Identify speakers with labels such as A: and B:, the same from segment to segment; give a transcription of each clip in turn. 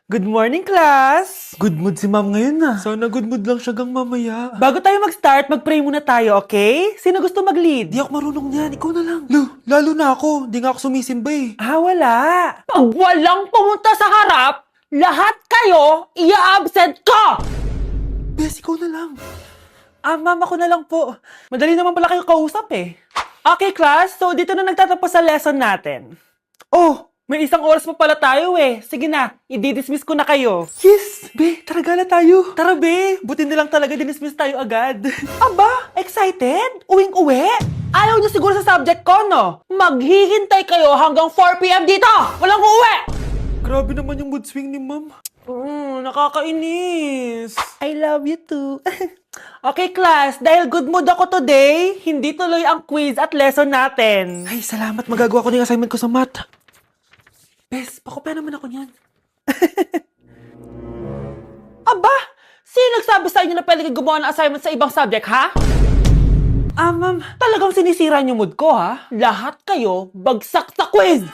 A: Good morning, class! Good mood si ma'am ngayon na. Sana good mood lang siya gang mamaya. Bago tayo mag-start, mag-pray muna tayo, okay? Sino gusto mag-lead? Di ako marunong niyan, ikaw na lang. Lalo na ako, di nga ako sumisimba eh. Wala.
B: Pag walang pumunta sa harap, lahat kayo ia-absent ko!
A: Bes, ikaw na lang. Ma'am, ako na lang po. Madali naman pala kayo kausap eh. Okay, class, so dito na nagtatapos sa lesson natin. Oh, may isang oras pa pala tayo eh. Sige na, i-dismiss ko na kayo. Yes! Be, tara gala tayo. Tara be, buti na lang talaga dinismiss tayo agad. Aba, excited? Uwing-uwi?
B: Ayaw niyo siguro sa subject ko, no? Maghihintay kayo hanggang 4 p.m. dito! Walang uuwi!
A: Grabe naman yung mood swing ni ma'am. Nakakainis. I love you too. Okay, class. Dahil good mood ako today, hindi tuloy ang quiz at lesson natin. Ay, salamat. Magagawa ko na yung assignment ko sa math. Bes, pakopya naman ako niyan.
B: Aba! Sino nagsabi sa inyo na pwede kayo gumawa ng assignment sa ibang subject, ha?
A: Ma'am.
B: Talagang sinisira niyo mood ko, ha? Lahat kayo bagsak sa quiz!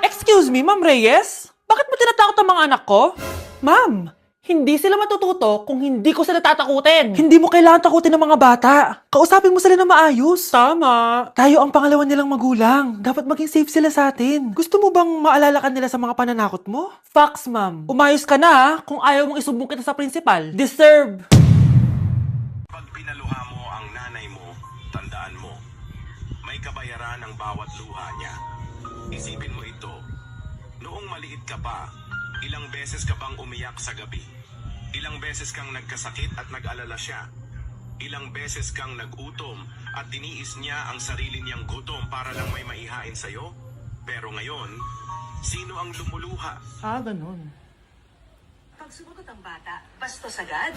A: Excuse me, Ma'am Reyes? Bakit mo tinatakot ang mga anak ko? Ma'am,
B: Hindi sila matututo kung hindi ko sila tatakutin.
A: hindi mo kailangan takutin ng mga bata. Kausapin mo sila na maayos.
B: Tama.
A: Tayo ang pangalawa nilang magulang. Dapat maging safe sila sa atin. Gusto mo bang maalala ka nila sa mga pananakot mo?
B: Facts, ma'am.
A: Umayos ka na ha, kung ayaw mong isumbong kita sa principal.
B: Deserve.
C: Pag pinaluha mo ang nanay mo, tandaan mo, may kabayaran ang bawat luha niya. Isipin mo ito, noong maliit ka pa, ilang beses ka bang umiyak sa gabi? Ilang beses kang nagkasakit at nag-alala siya? Ilang beses kang nagutom at tiniis niya ang sarili niyang gutom para lang may maihain sa'yo? Pero ngayon, sino ang lumuluha?
A: Ganun.
D: Pag sumagot ang bata, bastos agad.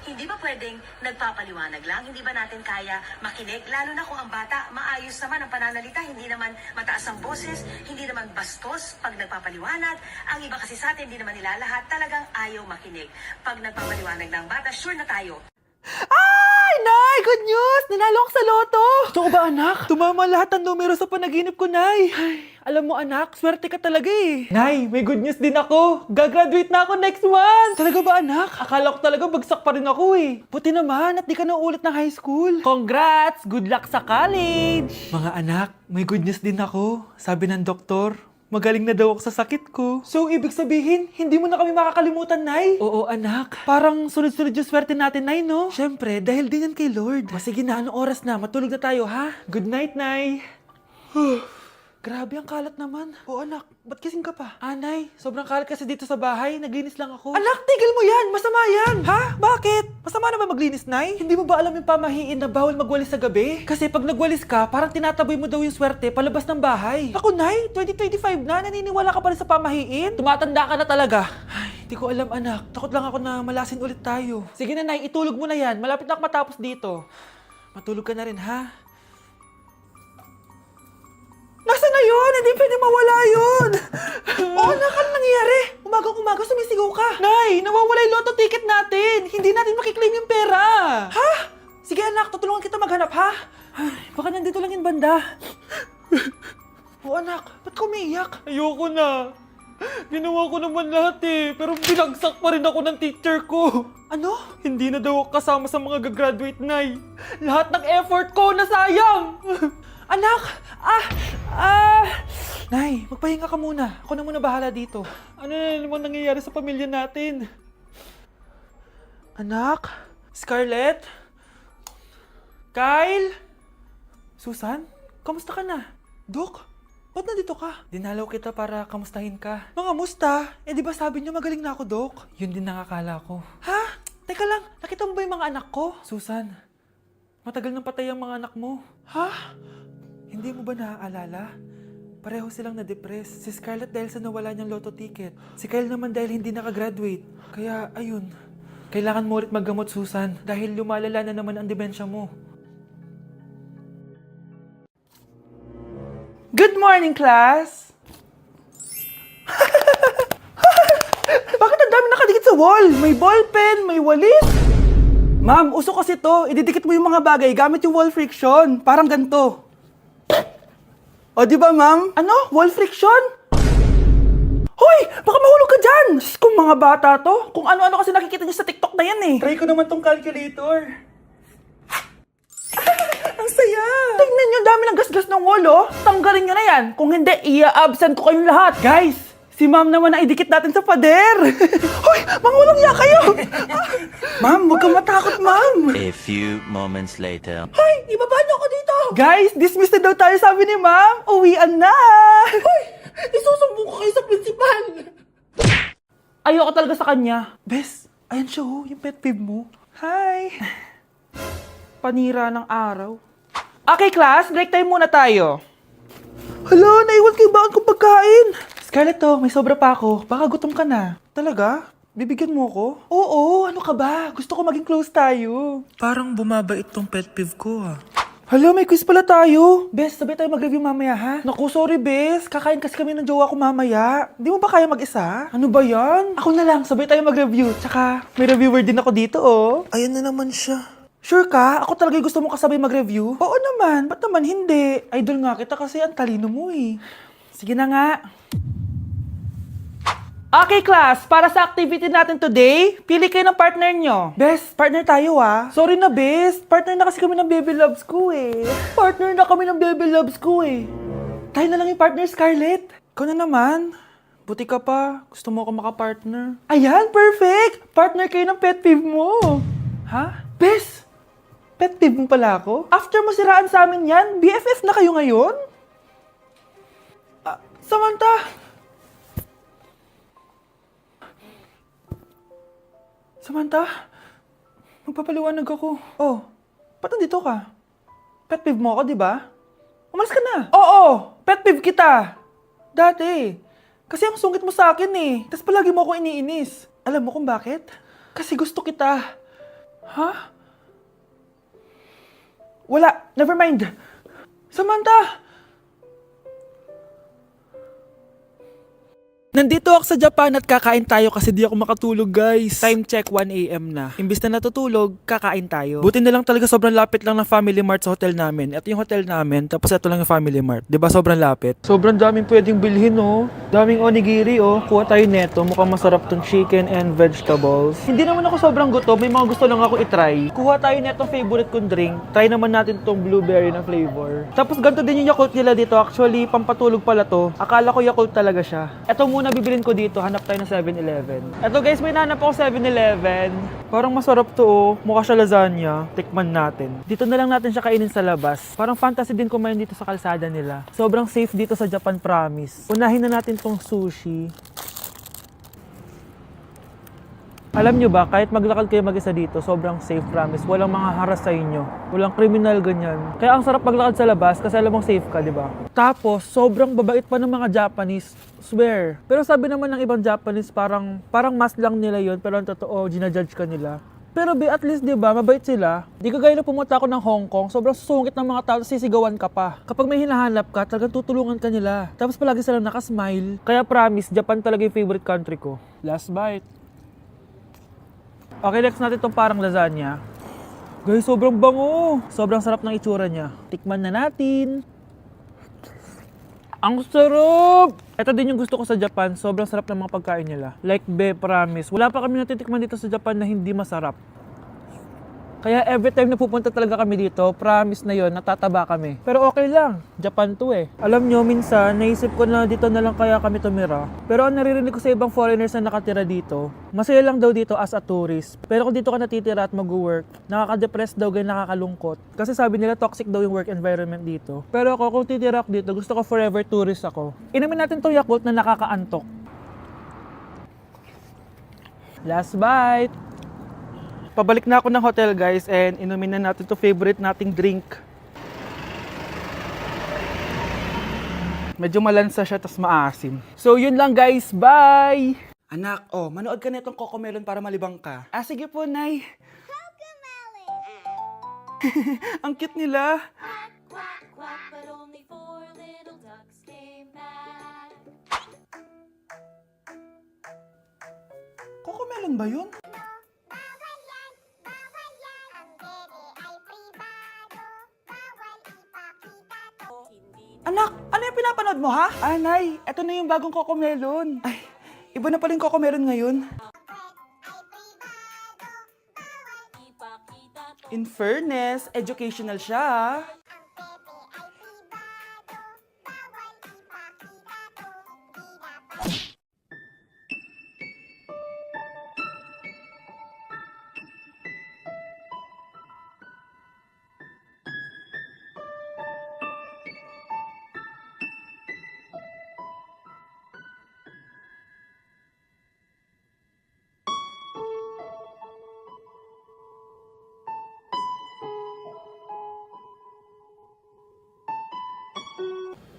D: Hindi ba pwedeng nagpapaliwanag lang? Hindi ba natin kaya makinig? Lalo na kung ang bata, maayos naman ang pananalita, hindi naman mataas ang boses, hindi naman bastos pag nagpapaliwanag. Ang iba kasi sa atin, hindi naman nila lahat talagang ayaw makinig. Pag nagpapaliwanag ng bata, sure na tayo.
A: Ay, Nay! Good news! Nanalo ako sa loto! Totoo ba, anak? Tumama lahat ng numero sa panaginip ko, Nay. Ay, alam mo, anak, swerte ka talaga eh. Nay, may good news din ako. Gagraduate na ako next month. Talaga ba, anak? Akala ko talaga bagsak pa rin ako eh. Buti naman at di ka na ulit ng high school.
B: Congrats! Good luck sa college!
A: Mga anak, may good news din ako. Sabi ng doktor, magaling na daw ako sa sakit ko. So, ibig sabihin, hindi mo na kami makakalimutan, Nay? Oo, anak. Parang sunod-sunod yung swerte natin, Nay, no? Siyempre, dahil din yan kay Lord. Sige na, anong oras na? Matulog na tayo, ha? Good night, Nay. Grabe, ang kalat naman. Oo, anak. Ba't kasing ka pa? Nay, sobrang kalat kasi dito sa bahay. Naglinis lang ako. Anak, tigil mo yan! Masama yan! Ha? Bakit? Masama na ba maglinis, Nay? Hindi mo ba alam yung pamahiin na bawal magwalis sa gabi? Kasi pag nagwalis ka, parang tinataboy mo daw yung swerte palabas ng bahay. Ako, Nay, 2025 na. Naniniwala ka pa rin sa pamahiin?
B: Tumatanda ka na talaga.
A: Ay, di ko alam, anak. Takot lang ako na malasin ulit tayo. Sige na, Nay. Itulog mo na yan. Malapit na ako matapos dito. Matulog ka na rin, ha? Nasaan na yun? Hindi pwede mawala yun. Oo, anak, ano nangyayari? Umagang-umaga sumisigaw ka. Nay, nawawala yung lotto ticket natin. Hindi natin makiklaim yung pera. Ha? Sige, anak. Tutulungan kita maghanap, ha? Ay, baka nandito lang yung banda. Oo, anak. Ba't ka umiiyak? Ayoko na. Ginawa ko naman lahat eh. Pero binagsak pa rin ako ng teacher ko. Ano? Hindi na daw ako kasama sa mga gagraduate, Nay. Lahat ng effort ko nasayang. Anak! Nay, magpahinga ka muna. Ako na muna bahala dito. Ano na naman nangyayari sa pamilya natin? Anak? Scarlett? Kyle? Susan? Kamusta ka na? Dok? Ba't nandito ka? Dinalaw kita para kamustahin ka. Mga musta? Eh di ba sabi niyo magaling na ako, Dok? Yun din nakakala ko. Ha? Teka lang, nakita mo ba yung mga anak ko? Susan, matagal nang patay ang mga anak mo. Ha? Hindi mo ba naaalala? Pareho silang na-depress. Si Scarlett dahil sa nawala niyang lotto ticket. Si Kyle naman dahil hindi nakagraduate. Kaya, ayun. Kailangan mo ulit maggamot, Susan. Dahil lumalala na naman ang demensya mo. Good morning, class! Bakit ang dami nakadikit sa wall? May ballpen, may walis. Ma'am, uso kasi to. Ididikit mo yung mga bagay gamit yung wall friction. Parang ganito. O, di ba, ma'am? Ano? Wall friction? Hoy! Baka mahulog ka dyan! Diyos ko,
B: mga bata to. Kung ano-ano kasi nakikita niyo sa TikTok na yan eh.
A: Try ko naman tong calculator.
B: Ang saya! Tingnan niyo, dami ng gasgas ng wall, oh. Tanggalin niyo na yan. Kung hindi, i-absent ko kayong lahat.
A: Guys, si ma'am naman na idikit natin sa pader.
B: Hoy, mangulang niya kayo!
A: Ma'am, huwag kang matakot, ma'am.
E: A few moments later.
B: Hoy, ibaba niyo ako dito!
A: Guys, dismissed na daw tayo, sabi ni ma'am. Uwian na.
B: Hoy, isusumbong ko kayo sa principal! Ayoko talaga sa kanya.
A: Bes, ayan siya oh, yung pet peeve mo. Hi.
B: Panira ng araw. Okay, class, break time muna tayo.
A: Hala, naiwan kayo bakit kong pagkain? Scarlett to, may sobra pa ako. Baka gutom ka na. Talaga? Bibigyan mo ko? Oo, ano ka ba? Gusto ko maging close tayo. Parang bumabait tong pet peeve ko ah. Hala, may quiz pala tayo. Bes, sabay tayo mag-review mamaya ha? Naku, sorry Bes. Kakain kasi kami ng jowa ko mamaya. Di mo ba kaya mag-isa? Ano ba yan? Ako na lang, sabay tayo mag-review. Tsaka, may reviewer din ako dito oh. Ayan na naman siya. Sure ka? Ako talaga yung gusto mo kasabay mag-review? Oo naman. Ba't naman hindi? Idol nga kita kasi ang talino mo eh. Sige na nga.
B: Okay, class, para sa activity natin today, pili kayo ng partner nyo.
A: Bes, partner tayo ah. Sorry na Bes, partner na kasi kami ng baby loves ko eh. Partner na kami ng baby loves ko eh. Tayo na lang yung partner, Scarlett. Ikaw na naman. Buti ka pa. Gusto mo ako makapartner. Ayan, perfect! Partner kayo ng pet peeve mo. Ha? Bes, pet peeve mo pala ako? After mo siraan sa amin yan, BFF na kayo ngayon? Samantha! Samantha, magpapaliwanag ako. Oh, ba't nandito ka? Pet peeve mo ako, di ba? Umalis ka na. Oo, pet peeve kita. Dati. Kasi ang sungit mo sa akin eh. Tapos palagi mo ako iniinis. Alam mo kung bakit? Kasi gusto kita. Ha? Wala, never mind. Samantha! Nandito ako sa Japan at kakain tayo kasi di ako makatulog guys. Time check 1 AM na. Imbis na natutulog, kakain tayo. Buti na lang talaga sobrang lapit lang ng Family Mart sa hotel namin. Ito yung hotel namin, tapos ito lang yung Family Mart. Diba sobrang lapit? Sobrang daming pwedeng bilhin oh. Daming onigiri oh. Kuha tayo neto, mukhang masarap tong chicken and vegetables. Hindi naman ako sobrang gutom, may mga gusto lang ako itry. Kuha tayo netong favorite kong drink. Try naman natin tong blueberry na flavor. Tapos ganito din yung Yakult nila dito. Actually, pampatulog pala to. Akala ko Yakult talaga siya. Ito muna bibilin ko dito, hanap tayo ng 7-Eleven. Eto guys, may nahanap ako 7-Eleven. Parang masarap to oh. Mukha siya lasagna. Tikman natin. Dito na lang natin siya kainin sa labas. Parang fantasy din kumain dito sa kalsada nila. Sobrang safe dito sa Japan, promise. Unahin na natin tong sushi. Alam nyo ba, kahit maglakad kayo mag-isa dito, sobrang safe, promise. Walang mga haras sa inyo. Walang kriminal, ganyan. Kaya ang sarap maglakad sa labas kasi alam mong safe ka, di ba? Tapos, sobrang babait pa ng mga Japanese. Swear. Pero sabi naman ng ibang Japanese, parang mas lang nila yon, pero ang totoo, ginajudge ka nila. Pero at least, di ba, mabait sila. Di kagaya na pumunta ako ng Hong Kong, sobrang susungit ng mga tao, sisigawan ka pa. Kapag may hinahanap ka, talagang tutulungan ka nila. Tapos palagi sila nakasmile. Kaya promise, Japan talaga yung favorite country ko. Last bite. Okay, next natin itong parang lasagna. Guys, sobrang bango. Sobrang sarap ng itsura niya. Tikman na natin. Ang sarap! Ito din yung gusto ko sa Japan. Sobrang sarap ng mga pagkain nila. Like, promise. Wala pa kami natitikman dito sa Japan na hindi masarap. Kaya every time na pupunta talaga kami dito, promise na yon, natataba kami. Pero okay lang, Japan to eh. Alam nyo, minsan, naisip ko na dito na lang kaya kami tumira. Pero ang naririnig ko sa ibang foreigners na nakatira dito, masaya lang daw dito as a tourist. Pero kung dito ka natitira at mag-work, nakaka-depress daw, ganyan nakakalungkot. Kasi sabi nila toxic daw yung work environment dito. Pero ako, kung titira ako dito, gusto ko forever tourist ako. Inumin natin tong Yakult na nakakaantok. Last bite! Pabalik na ako ng hotel guys and inumin na natin to favorite nating drink. Medyo malansa siya tas maasim. So yun lang guys, bye! Anak, oh, manood ka na itong Cocomelon para malibang ka. Ah, sige po, Nay. Ang cute nila.
F: Quack, quack, but only 4 little ducks came back.
A: Cocomelon ba yun? Anak, ano yung pinapanood mo ha? Ah, Nay, eto na yung bagong Cocomelon. Ay, Iba na pala yung Coco meron ngayon. In fairness, educational siya.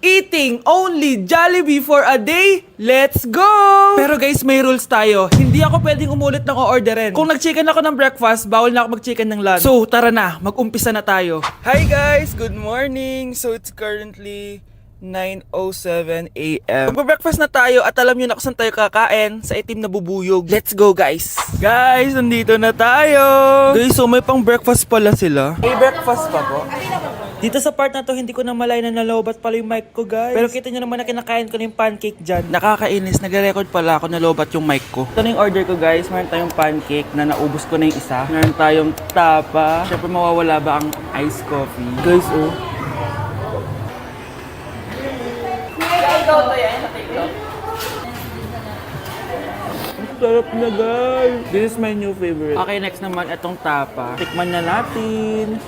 A: Eating only Jollibee for a day? Let's go! Pero guys, may rules tayo. Hindi ako pwedeng umulit ng o-orderin. Kung nag-chicken ako ng breakfast, bawal na ako mag-chicken ng lunch. So, tara na. Mag-umpisa na tayo. Hi guys! Good morning! So, it's currently 9:07 a.m. Magpa-breakfast na tayo at alam nyo na kung saan tayo kakain sa itim na bubuyog. Let's go guys! Guys, nandito na tayo! Guys, so may pang breakfast pala sila. May breakfast pa po? Dito sa part na to, hindi ko na malay na nalobat pala yung mic ko, guys. Pero kita nyo naman na kinakain ko na yung pancake dyan. Nakakainis, nagre-record pala ako nalobat yung mic ko. Ito na yung order ko, guys. Meron tayong pancake na naubos ko na yung isa. Meron tayong tapa. Siyempre mawawala ba ang iced coffee? Guys, oh. Ang sarap na, guys. This is my new favorite. Okay, next naman, itong tapa. Tikman na natin.